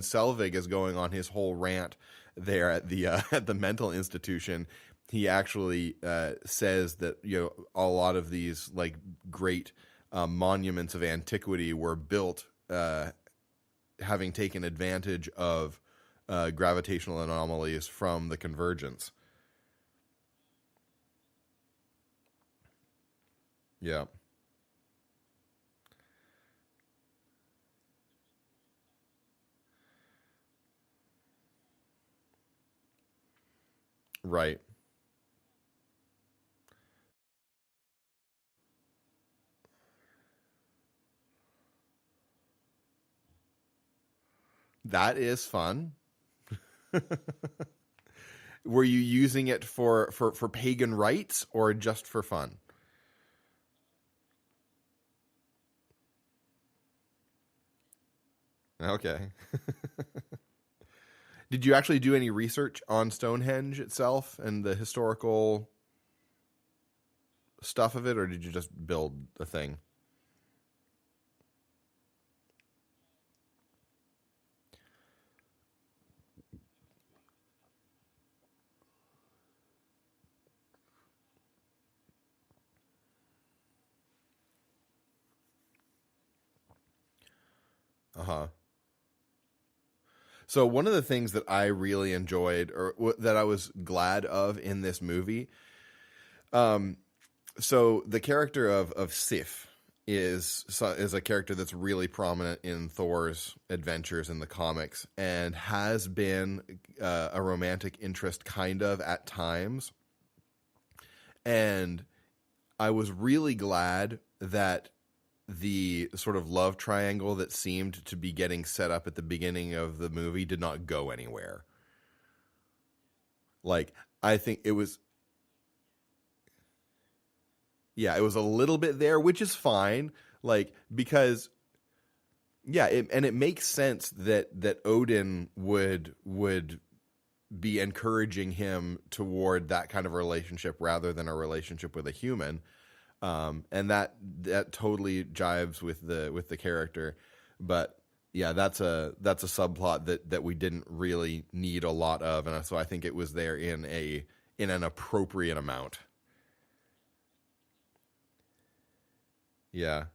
Selvig is going on his whole rant there at the at the mental institution, he actually says that a lot of these like great monuments of antiquity were built having taken advantage of gravitational anomalies from the convergence. Yeah. Right. That is fun. Were you using it for pagan rites or just for fun? Okay. Did you actually do any research on Stonehenge itself and the historical stuff of it, or did you just build a thing? Uh huh. So one of the things that I really enjoyed, or that I was glad of in this movie, um, so the character of Sif is a character that's really prominent in Thor's adventures in the comics and has been a romantic interest kind of at times. And I was really glad that the sort of love triangle that seemed to be getting set up at the beginning of the movie did not go anywhere. Like, I think it was, yeah, it was a little bit there, which is fine. Like, because, yeah, and it makes sense that Odin would be encouraging him toward that kind of relationship rather than a relationship with a human. And that totally jives with the character, but yeah, that's a subplot that we didn't really need a lot of, and so I think it was there in an appropriate amount. Yeah.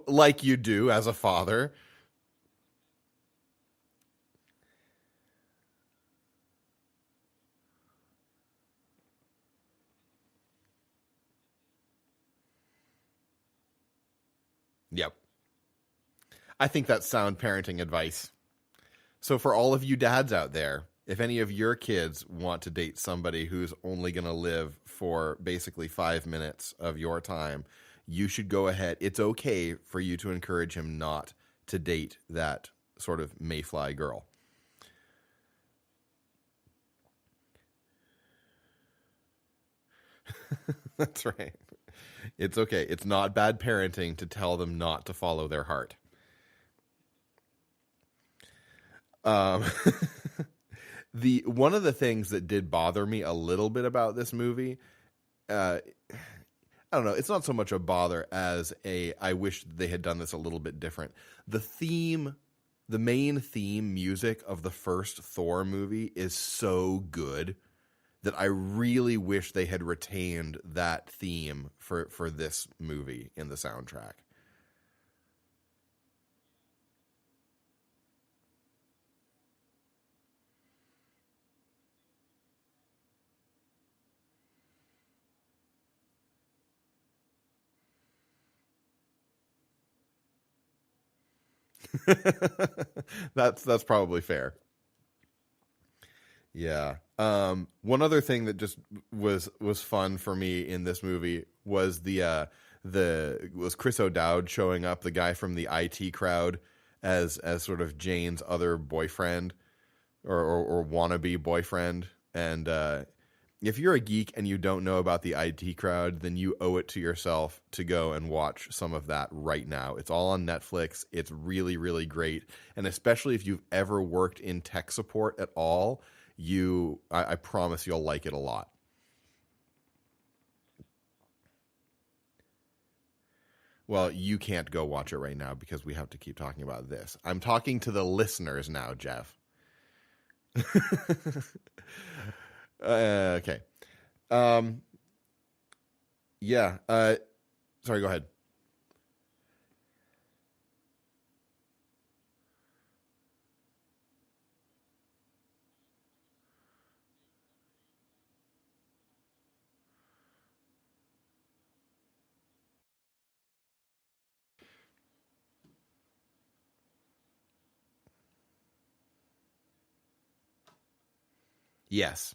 Like you do as a father. Yep. I think that's sound parenting advice. So for all of you dads out there, if any of your kids want to date somebody who's only going to live for basically 5 minutes of your time, you should go ahead. It's okay for you to encourage him not to date that sort of mayfly girl. That's right. It's okay. It's not bad parenting to tell them not to follow their heart. Um, the one of the things that did bother me a little bit about this movie, uh, I don't know. It's not so much a bother as a I wish they had done this a little bit different. The theme, the main theme music of the first Thor movie is so good that I really wish they had retained that theme for this movie in the soundtrack. That's probably fair. Yeah. One other thing that just was fun for me in this movie was the was Chris O'Dowd showing up, the guy from the IT crowd, as sort of Jane's other boyfriend or wannabe boyfriend, and if you're a geek and you don't know about the IT crowd, then you owe it to yourself to go and watch some of that right now. It's all on Netflix. It's really, really great. And especially if you've ever worked in tech support at all, I promise you'll like it a lot. Well, you can't go watch it right now because we have to keep talking about this. I'm talking to the listeners now, Jeff. Okay. Um, yeah. Sorry, go ahead. Yes.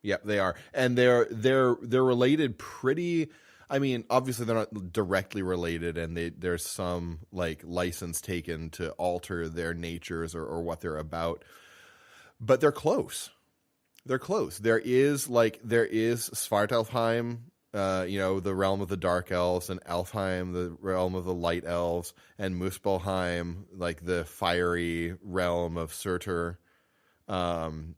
Yep, they are, and they're related pretty. I mean, obviously they're not directly related, and there's some like license taken to alter their natures or what they're about, but they're close. They're close. There is Svartalfheim, the realm of the dark elves, and Elfheim, the realm of the light elves, and Muspelheim, like the fiery realm of Surtur, and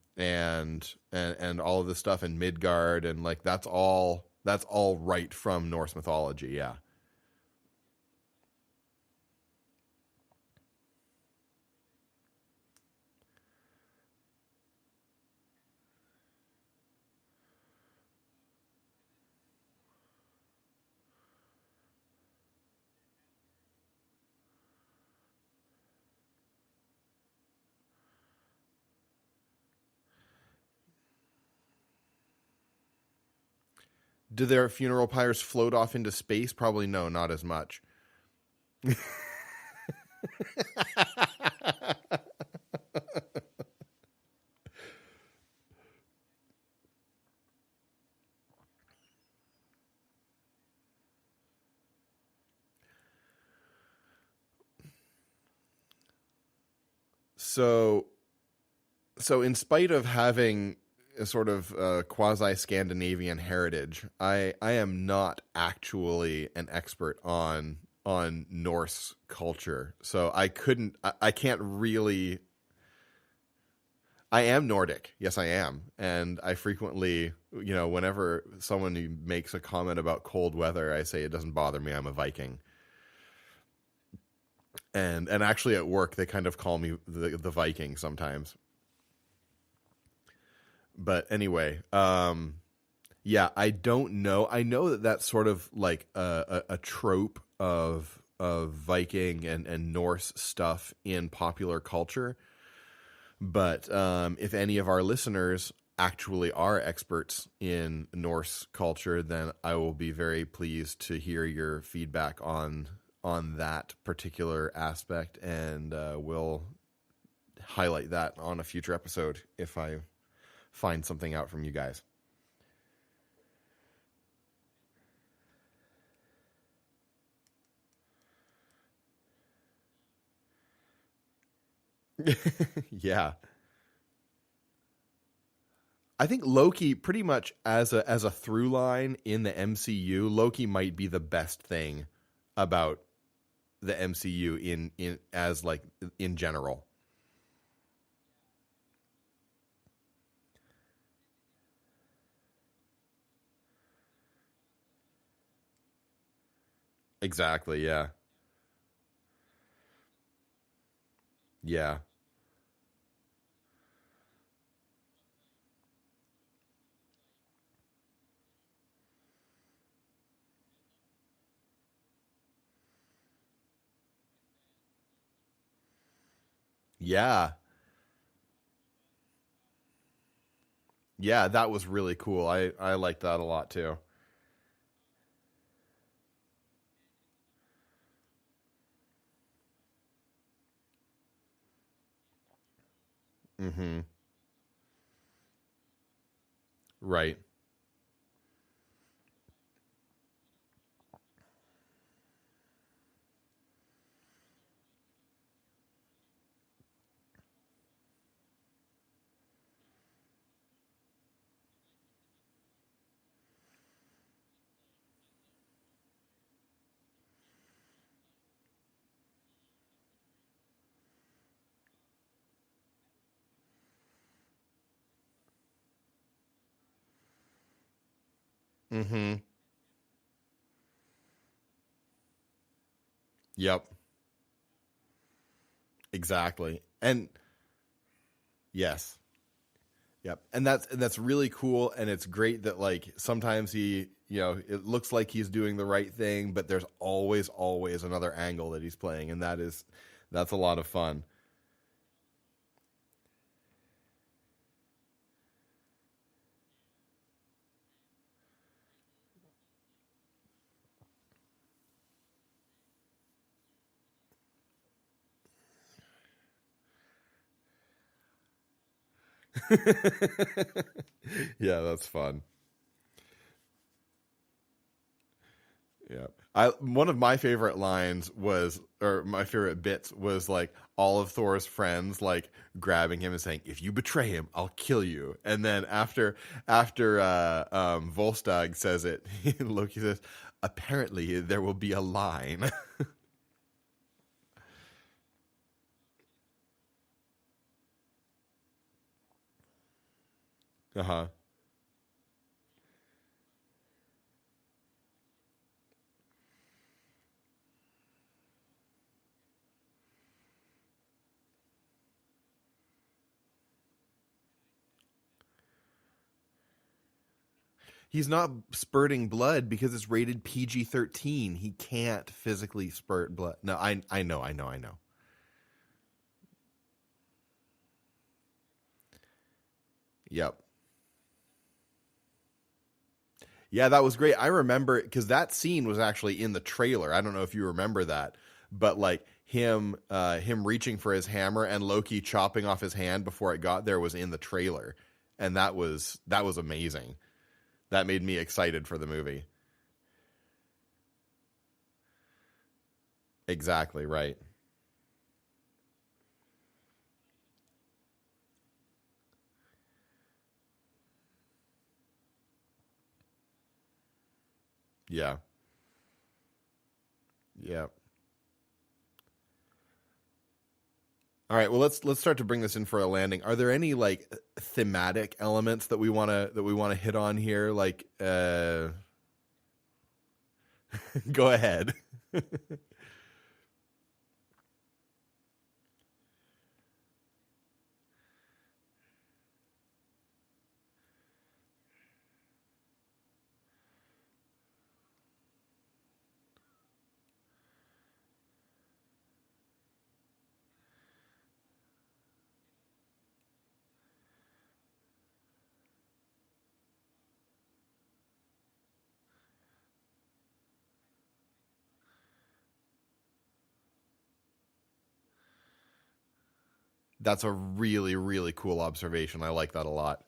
all of this stuff in Midgard, and like that's all right from Norse mythology. Yeah. Do their funeral pyres float off into space? Probably no, not as much. So so in spite of having a sort of quasi Scandinavian heritage, I am not actually an expert on Norse culture. So I can't really. I am Nordic. Yes, I am. And I frequently, whenever someone makes a comment about cold weather, I say it doesn't bother me. I'm a Viking. And actually at work they kind of call me the Viking sometimes. But anyway, yeah, I don't know. I know that that's sort of like a trope of Viking and Norse stuff in popular culture. But if any of our listeners actually are experts in Norse culture, then I will be very pleased to hear your feedback on that particular aspect, and we'll highlight that on a future episode if I find something out from you guys. Yeah. I think Loki pretty much as a through line in the MCU, Loki might be the best thing about the MCU in as like in general. Exactly, yeah. Yeah. Yeah. Yeah, that was really cool. I liked that a lot too. Mhm. Right. Mm-hmm. Yep. Exactly. And yes. Yep. And that's really cool, and it's great that like sometimes he, it looks like he's doing the right thing, but there's always another angle that he's playing, and that's a lot of fun. Yeah, that's fun. Yeah. One of my favorite lines was, or my favorite bits was like all of Thor's friends like grabbing him and saying, "If you betray him, I'll kill you." And then after Volstagg says it, Loki says, "Apparently there will be a line." Uh-huh. He's not spurting blood because it's rated PG-13. He can't physically spurt blood. No, I know. Yep. Yeah, that was great. I remember because that scene was actually in the trailer. I don't know if you remember that, but like him reaching for his hammer and Loki chopping off his hand before it got there was in the trailer, and that was amazing. That made me excited for the movie. Exactly right. Yeah. Yeah. All right. Well, let's start to bring this in for a landing. Are there any like thematic elements that we wanna hit on here? Like, go ahead. That's a really cool observation. I like that a lot.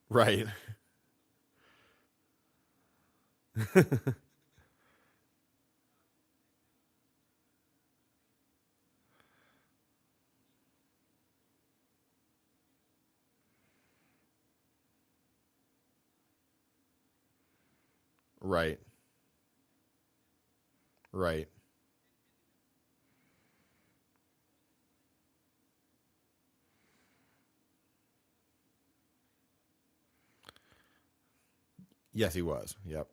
Right. Right. Right. Yes, he was. Yep.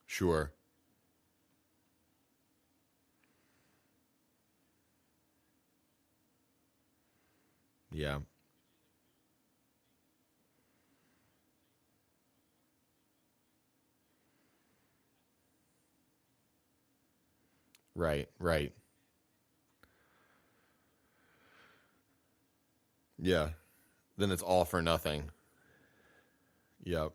Sure. Yeah. Right. Right. Yeah. Then it's all for nothing. Yep.